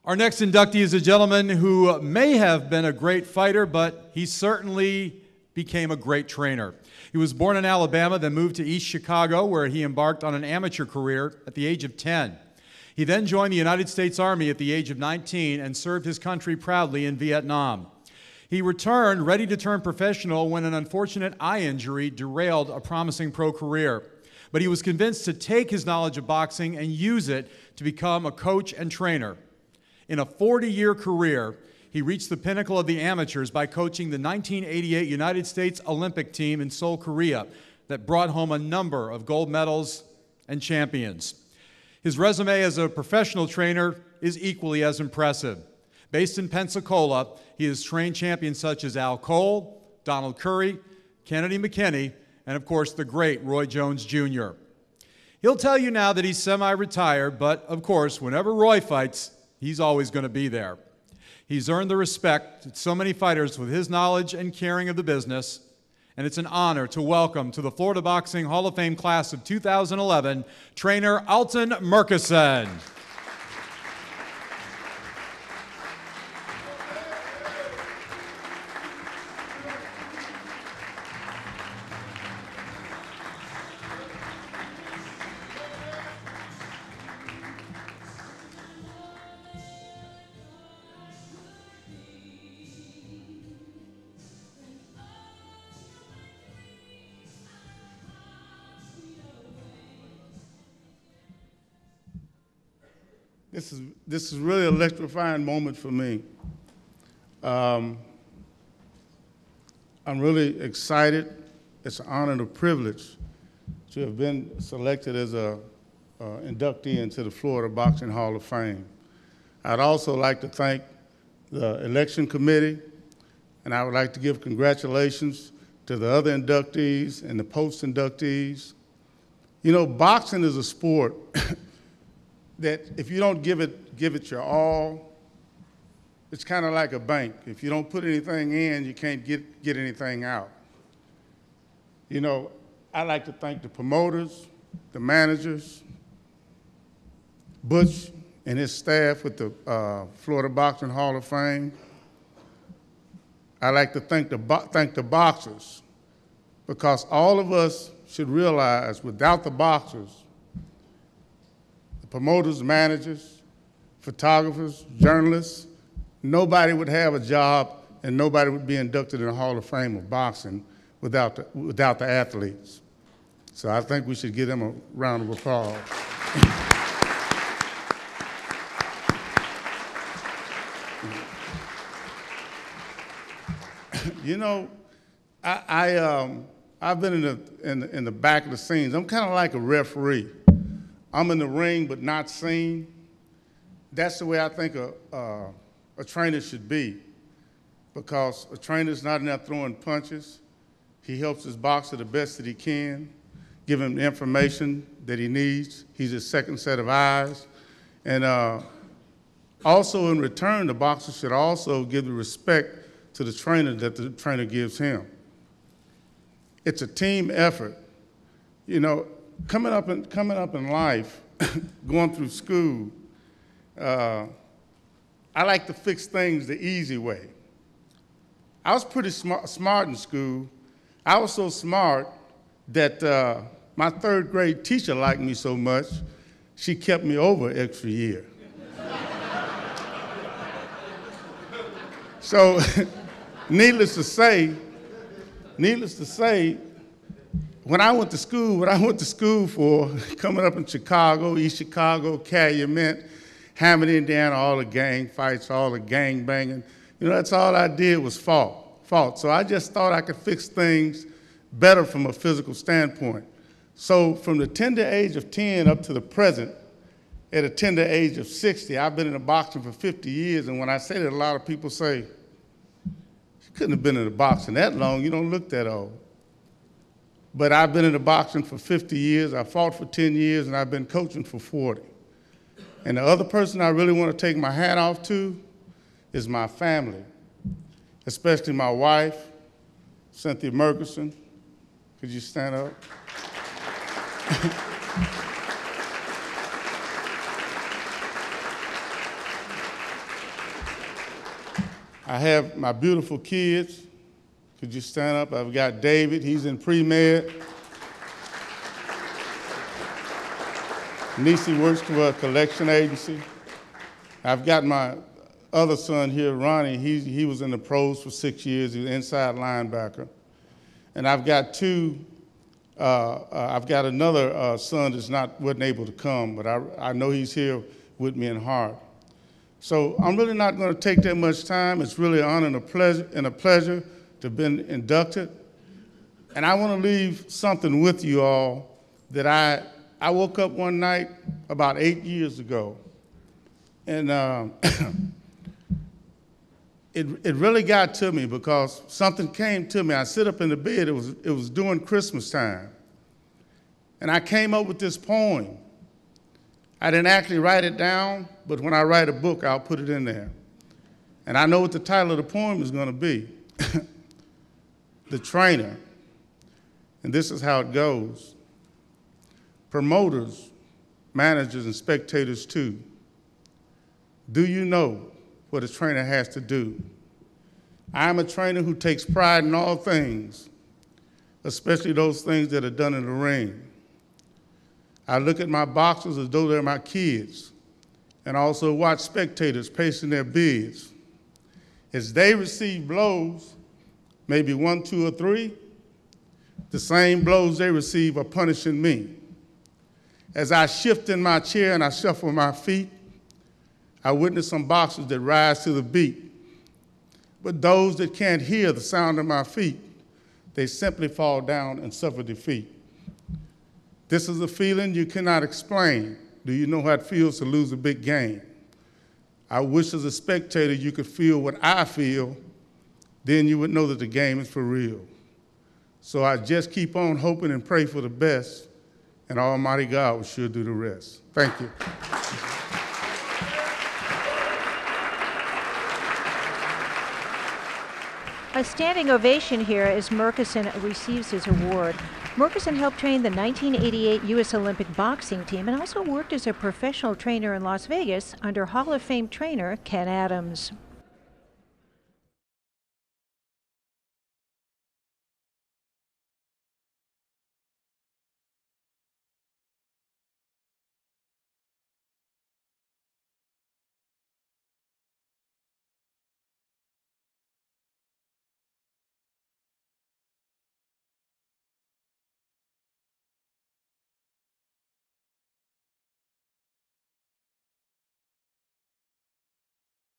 Our next inductee is a gentleman who may have been a great fighter, but he certainly became a great trainer. He was born in Alabama, then moved to East Chicago, where he embarked on an amateur career at the age of 10. He then joined the United States Army at the age of 19 and served his country proudly in Vietnam. He returned ready to turn professional when an unfortunate eye injury derailed a promising pro career. But he was convinced to take his knowledge of boxing and use it to become a coach and trainer. In a 40-year career, he reached the pinnacle of the amateurs by coaching the 1988 United States Olympic team in Seoul, Korea, that brought home a number of gold medals and champions. His resume as a professional trainer is equally as impressive. Based in Pensacola, he has trained champions such as Al Cole, Donald Curry, Kennedy McKinney, and of course the great Roy Jones Jr. He'll tell you now that he's semi-retired, but of course, whenever Roy fights, he's always going to be there. He's earned the respect of so many fighters with his knowledge and caring of the business, and it's an honor to welcome to the Florida Boxing Hall of Fame class of 2011, trainer Alton Merkerson. This is really an electrifying moment for me. I'm really excited. It's an honor and a privilege to have been selected as an inductee into the Florida Boxing Hall of Fame. I'd also like to thank the election committee, and I would like to give congratulations to the other inductees and the post-inductees. You know, boxing is a sport that if you don't give it your all, it's kind of like a bank. If you don't put anything in, you can't get anything out. You know, I'd like to thank the promoters, the managers, Butch and his staff with the Florida Boxing Hall of Fame. I'd like to thank the boxers, because all of us should realize without the boxers, promoters, managers, photographers, journalists, nobody would have a job and nobody would be inducted in the Hall of Fame of boxing without the athletes. So I think we should give them a round of applause. You know, I've been in the back of the scenes. I'm kind of like a referee. I'm in the ring but not seen. That's the way I think a trainer should be, because a trainer's not in there throwing punches. He helps his boxer the best that he can, give him the information that he needs. He's his second set of eyes. And also in return, the boxer should also give the respect to the trainer that the trainer gives him. It's a team effort. You know, coming up in life, going through school, I like to fix things the easy way. I was pretty smart in school. I was so smart that my third grade teacher liked me so much, she kept me over an extra year. So, needless to say, when I went to school, what I went to school for, coming up in Chicago, East Chicago, Calumet, Hammond, Indiana, all the gang fights, all the gang banging, you know, that's all I did was fought. So I just thought I could fix things better from a physical standpoint. So from the tender age of 10 up to the present, at a tender age of 60, I've been in the boxing for 50 years, and when I say that, a lot of people say, you couldn't have been in the boxing that long, you don't look that old. But I've been in the boxing for 50 years, I fought for 10 years, and I've been coaching for 40. And the other person I really want to take my hat off to is my family, especially my wife, Cynthia Merkerson. Could you stand up? I have my beautiful kids. Could you stand up? I've got David, he's in pre-med. Niecy works for a collection agency. I've got my other son here, Ronnie. He was in the pros for 6 years. He was inside linebacker. And I've got another son that's wasn't able to come, but I know he's here with me in heart. So I'm really not going to take that much time. It's really an honor and a pleasure to have been inducted. And I want to leave something with you all that I woke up one night about 8 years ago, and it really got to me because something came to me. I sit up in the bed. It was during Christmas time, and I came up with this poem. I didn't actually write it down, but when I write a book, I'll put it in there. And I know what the title of the poem is going to be, The Trainer. And this is how it goes. Promoters, managers, and spectators too, do you know what a trainer has to do? I am a trainer who takes pride in all things, especially those things that are done in the ring. I look at my boxers as though they're my kids, and also watch spectators pacing their bids. As they receive blows, maybe 1, 2, or 3, the same blows they receive are punishing me. As I shift in my chair and I shuffle my feet, I witness some boxers that rise to the beat. But those that can't hear the sound of my feet, they simply fall down and suffer defeat. This is a feeling you cannot explain. Do you know how it feels to lose a big game? I wish as a spectator you could feel what I feel, then you would know that the game is for real. So I just keep on hoping and pray for the best, and Almighty God will sure do the rest. Thank you. A standing ovation here as Merkerson receives his award. Merkerson helped train the 1988 U.S. Olympic boxing team and also worked as a professional trainer in Las Vegas under Hall of Fame trainer Ken Adams.